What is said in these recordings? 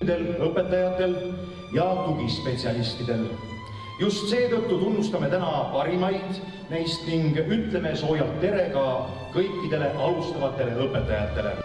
kõikidel õpetajatel ja tugispetsialistidel. Just seetõttu tunnustame täna parimaid neist ning ütleme soojalt tere ka kõikidele alustavatele õpetajatele.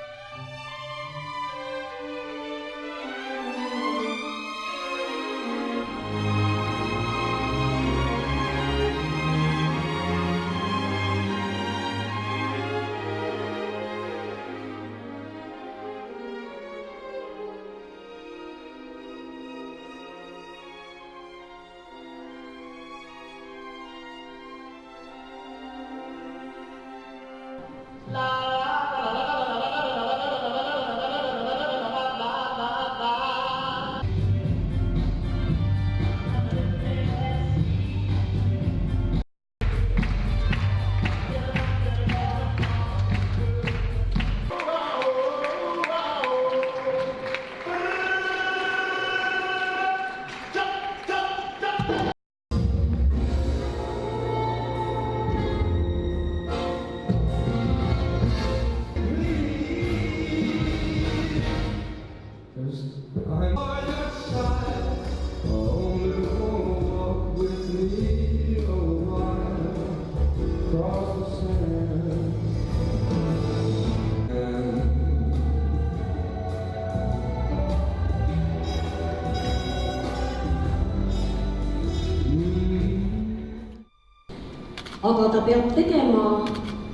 Aga ta peab tegema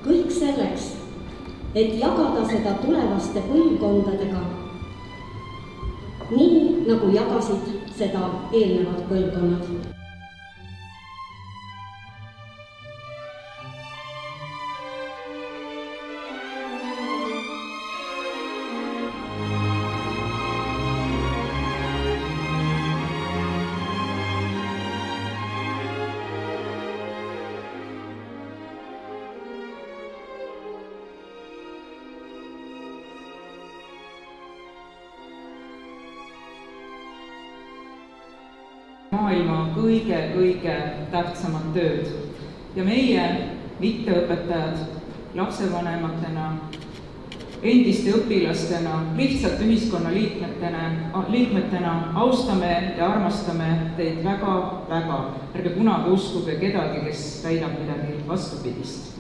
kõik selleks, et jagada seda tulevaste põlvkondadega, nii nagu jagasid seda eelnevad põlvkonnad. Maailma kõige tähtsamad tööd ja meie mitteõpetajad lapsevanematena, endiste õpilastena, lihtsalt ühiskonna liikmetena austame ja armastame teid väga. Ärge kunagi uskuge kedagi, kes väidab midagi vastupidist.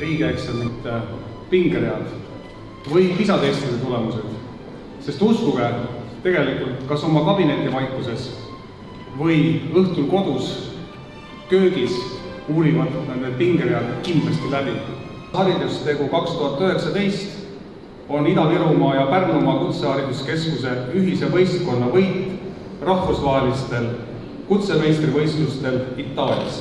Riigieksamite pingeread või PISA-testide tulemused, sest uskuge, tegelikult kas oma kabinetivaikuses või õhtul kodus köögis uurivad need pingeread kindlasti läbi. Haridustegu 2019 on Ida-Virumaa ja Pärnumaa Kutsehariduskeskuse ühise võistkonna võit rahvusvahelistel kutseveistrivõistlustel Itaalias.